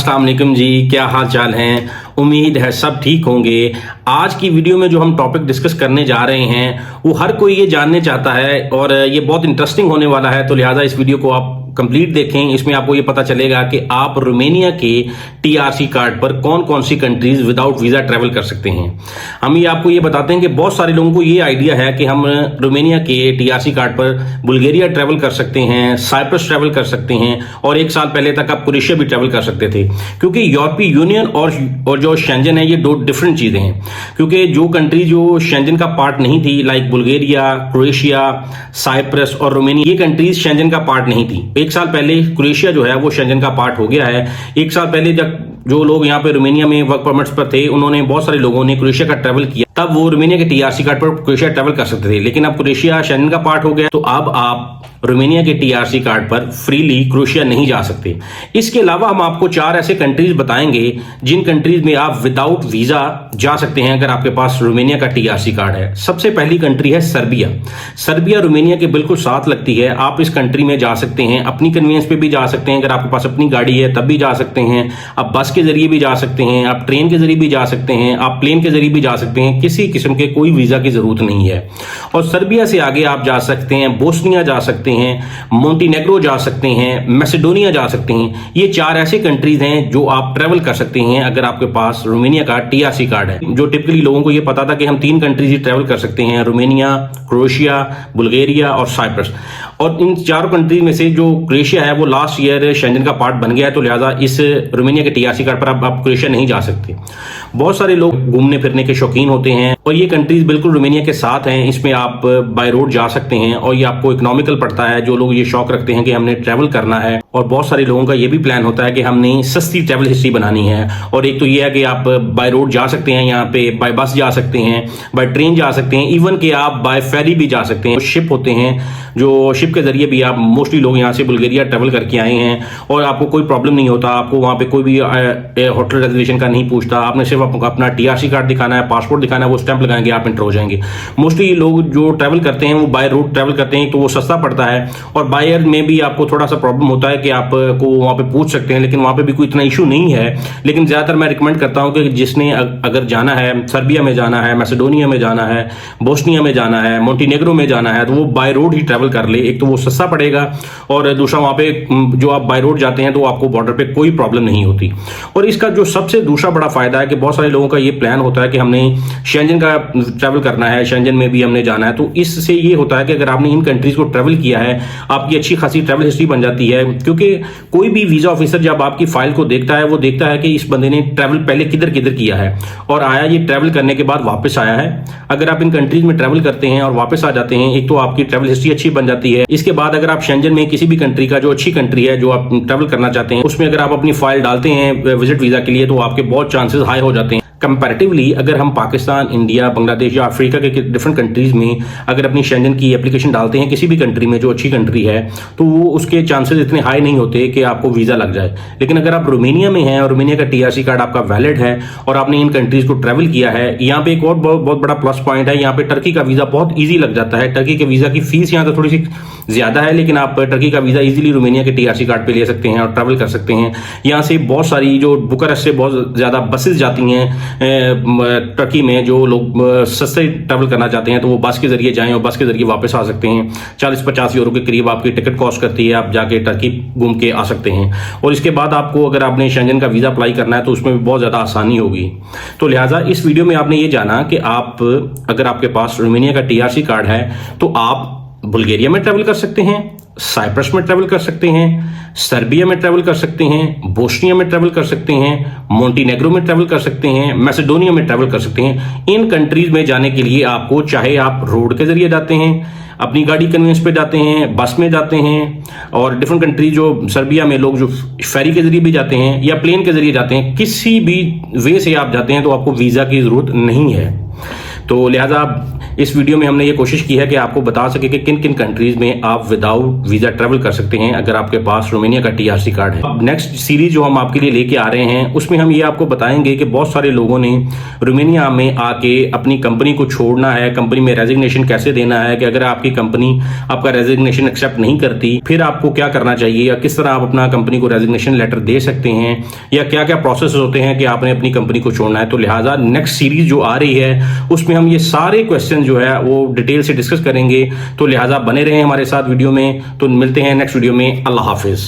अस्सलाम वालेकुम जी, क्या हाल चाल हैं। उम्मीद है सब ठीक होंगे। आज की वीडियो में जो हम टॉपिक डिस्कस करने जा रहे हैं वो हर कोई ये जानने चाहता है और ये बहुत इंटरेस्टिंग होने वाला है, तो लिहाजा इस वीडियो को आप कंप्लीट देखें। इसमें आपको ये पता चलेगा कि आप रोमेनिया के टीआरसी कार्ड पर कौन कौन सी कंट्रीज विदाउट वीजा ट्रैवल कर सकते हैं। हम ये आपको ये बताते हैं कि बहुत सारे लोगों को ये आइडिया है कि हम रोमेनिया के टीआरसी कार्ड पर बुल्गारिया ट्रैवल कर सकते हैं, साइप्रस ट्रैवल कर सकते हैं और एक साल पहले तक आप क्रोएशिया भी ट्रैवल कर सकते थे। क्योंकि यूरोपीय यूनियन और जो शेंजन है ये दो डिफरेंट चीजें हैं। क्योंकि जो कंट्री जो शेंजन का पार्ट नहीं थी, लाइक बुल्गारिया, क्रोएशिया, साइप्रस और रोमेनिया, ये कंट्रीज शेंजन का पार्ट नहीं थी। एक साल पहले क्रोएशिया जो है वो शेंजन का पार्ट हो गया है। एक साल पहले जब जो लोग यहाँ पे रोमेनिया में वर्क परमिट्स पर थे, उन्होंने बहुत सारे लोगों ने क्रोएशिया का ट्रैवल किया, तब वो रोमेनिया के टीआरसी कार्ड पर क्रोएशिया ट्रैवल कर सकते थे। लेकिन अब क्रोएशिया शेंजन का पार्ट हो गया, तो अब आप रोमेनिया के टीआरसी कार्ड पर फ्रीली क्रोएशिया नहीं जा सकते। इसके अलावा हम आपको 4 ऐसे कंट्रीज बताएंगे जिन कंट्रीज में आप विदाउट वीजा जा सकते हैं अगर आपके पास रोमेनिया का टीआरसी कार्ड है। सबसे पहली कंट्री है सर्बिया। सर्बिया रोमेनिया के बिल्कुल साथ लगती है। आप इस कंट्री में जा सकते हैं, अपनी कन्वीनियंस पे भी जा सकते हैं। अगर आपके पास अपनी गाड़ी है तब भी जा सकते हैं, आप बस के जरिए भी जा सकते हैं, आप ट्रेन के जरिए भी जा सकते हैं, आप प्लेन के जरिए भी जा सकते हैं। किसी किस्म के कोई वीजा की जरूरत नहीं है। और सर्बिया से आगे आप जा सकते हैं, बोस्निया जा सकते हैं, मोंटीनेग्रो जा सकते हैं, मैसेडोनिया जा सकते हैं। ये 4 ऐसे कंट्रीज हैं जो आप ट्रैवल कर सकते हैं अगर आपके पास रोमेनिया का टीआरसी कार्ड है। जो टिपिकली लोगों को ये पता था कि हम 3 कंट्रीज ही ट्रैवल कर सकते हैं, रोमेनिया, क्रोएशिया, बुल्गारिया और साइप्रस। और इन 4 कंट्रीज में से जो क्रोएशिया है वो लास्ट ईयर शेंजन का पार्ट बन गया है, तो लिहाजा इस रोमेनिया के टीआरसी कार्ड पर आप क्रोएशिया नहीं जा सकते। बहुत सारे लोग घूमने फिरने के शौकीन होते हैं और ये कंट्रीज बिल्कुल रोमेनिया के साथ हैं। इसमें आप बाय रोड जा सकते हैं और ये आपको इकोनॉमिकल पड़ता है। जो लोग ये शौक रखते हैं कि हमने ट्रैवल करना है, और बहुत सारे लोगों का ये भी प्लान होता है कि हमने सस्ती ट्रैवल हिस्ट्री बनानी है। और एक तो ये है कि आप बाय रोड जा सकते हैं, यहाँ पे बाय बस जा सकते हैं, बाय ट्रेन जा सकते हैं, इवन कि आप बाय फेरी भी जा सकते हैं। शिप होते हैं जो शिप के जरिए भी आप मोस्टली लोग यहाँ से बुल्गारिया ट्रैवल करके आए हैं और आपको कोई प्रॉब्लम नहीं होता। आपको वहाँ पे कोई भी होटल रिजर्वेशन का नहीं पूछता। आपने सिर्फ अपना टीआरसी कार्ड दिखाना है, पासपोर्ट दिखाना है, वो स्टैंप लगाएंगे, आप एंटर हो जाएंगे। मोस्टली लोग जो ट्रैवल करते हैं वो बाय रोड ट्रैवल करते हैं, तो वो सस्ता पड़ता है। और बाय एयर में भी आपको थोड़ा सा प्रॉब्लम होता है कि आपको वहाँ पे पूछ सकते हैं, लेकिन वहाँ पे भी कोई इतना इशू नहीं है। लेकिन ज्यादातर मैं रिकमेंड करता हूँ कि जिसने अगर जाना है, सर्बिया में जाना है, मैसेडोनिया में जाना है, बोस्निया में जाना है, मोंटीनेग्रो में जाना है, तो वो बाय रोड ही ट्रैवल कर ले। एक तो वो सस्ता पड़ेगा और दूसरा वहाँ पे जो आप बाय रोड जाते हैं तो आपको बॉर्डर पे कोई प्रॉब्लम नहीं होती। और इसका जो सबसे दूसरा बड़ा फायदा है कि बहुत सारे लोगों का ये प्लान होता है कि हमने शेंजन का ट्रैवल करना है, शेंजन में भी हमने जाना है। तो इससे ये होता है कि अगर आपने इन कंट्रीज को ट्रैवल किया है, आपकी अच्छी खासी ट्रैवल हिस्ट्री बन जाती है। क्योंकि कोई भी वीजा ऑफिसर जब आपकी फाइल को देखता है, वो देखता है कि इस बंदे ने ट्रैवल पहले किधर किधर किया है और आया ये ट्रैवल करने के बाद वापस आया है। अगर आप इन कंट्रीज में ट्रैवल करते हैं और वापस आ जाते हैं, एक तो आपकी ट्रैवल हिस्ट्री अच्छी बन जाती है। इसके बाद अगर आप शेंजन में किसी भी कंट्री का जो अच्छी कंट्री है जो आप ट्रैवल करना चाहते हैं, उसमें अगर आप अपनी फाइल डालते हैं विजिट वीजा के लिए, तो आपके बहुत चांसेस हाई हो जाते हैं। कंपैरेटिवली अगर हम पाकिस्तान, इंडिया, बांग्लादेश या अफ्रीका के डिफरेंट कंट्रीज में अगर अपनी शेंजन की एप्लीकेशन डालते हैं किसी भी कंट्री में जो अच्छी कंट्री है, तो वो उसके चांसेस इतने हाई नहीं होते कि आपको वीजा लग जाए। लेकिन अगर आप रोमेनिया में हैं और रोमेनिया का टीआरसी कार्ड आपका वैलिड है और आपने इन कंट्रीज को ट्रैवल किया है, यहाँ पे एक और बहुत बड़ा प्लस पॉइंट है, यहाँ पे टर्की का वीजा बहुत ईजी लग जाता है। टर्की के वीजा की फीस यहाँ तो थोड़ी सी ज्यादा है, लेकिन आप टर्की का वीजा इजीली रोमेनिया के टीआरसी कार्ड पे ले सकते हैं और ट्रैवल कर सकते हैं। यहाँ से बहुत सारी जो बुकारेस्ट से बहुत ज्यादा बसेस जाती हैं टर्की में। जो लोग सस्ते ट्रैवल करना चाहते हैं तो वो बस के जरिए जाएं और बस के जरिए वापस आ सकते हैं। 40-50 यूरो के करीब आपकी टिकट कॉस्ट करती है, आप जाके टर्की घूम के आ सकते हैं। और इसके बाद आपको अगर आपने शेंजन का वीजा अप्लाई करना है तो उसमें भी बहुत ज्यादा आसानी होगी। तो लिहाजा इस वीडियो में आपने ये जाना कि आप अगर आपके पास रोमेनिया का टीआरसी कार्ड है तो आप बुल्गारिया में ट्रैवल कर सकते हैं, साइप्रस में ट्रैवल कर सकते हैं, सर्बिया में ट्रैवल कर सकते हैं, बोस्निया में ट्रैवल कर सकते हैं, मोंटीनेग्रो में ट्रैवल कर सकते हैं, मैसेडोनिया में ट्रैवल कर सकते हैं। इन कंट्रीज में जाने के लिए आपको, चाहे आप रोड के जरिए जाते हैं, अपनी गाड़ी कन्वेंस पे जाते हैं, बस में जाते हैं, और डिफरेंट कंट्री जो सर्बिया में लोग जो फेरी के जरिए भी जाते हैं या प्लेन के जरिए जाते हैं, किसी भी वे से आप जाते हैं तो आपको वीजा की जरूरत नहीं है। तो लिहाजा इस वीडियो में हमने ये कोशिश की है कि आपको बता सके कि किन किन कंट्रीज में आप विदाउट वीजा ट्रैवल कर सकते हैं अगर आपके पास रोमानिया का टीआरसी कार्ड है। अब नेक्स्ट सीरीज जो हम आपके लिए लेके आ रहे हैं उसमें हम ये आपको बताएंगे कि बहुत सारे लोगों ने रोमानिया में आके अपनी कंपनी को छोड़ना है, कंपनी में रेजिग्नेशन कैसे देना है, कि अगर आपकी कंपनी आपका रेजिग्नेशन एक्सेप्ट नहीं करती फिर आपको क्या करना चाहिए, या किस तरह आप अपना कंपनी को रेजिग्नेशन लेटर दे सकते हैं, या क्या क्या प्रोसेस होते हैं कि आपने अपनी कंपनी को छोड़ना है। तो लिहाजा नेक्स्ट सीरीज जो आ रही है उसमें हम ये सारे क्वेश्चन जो है वो डिटेल से डिस्कस करेंगे। तो लिहाजा बने रहें हमारे साथ वीडियो में। तो मिलते हैं नेक्स्ट वीडियो में। अल्लाह हाफिज।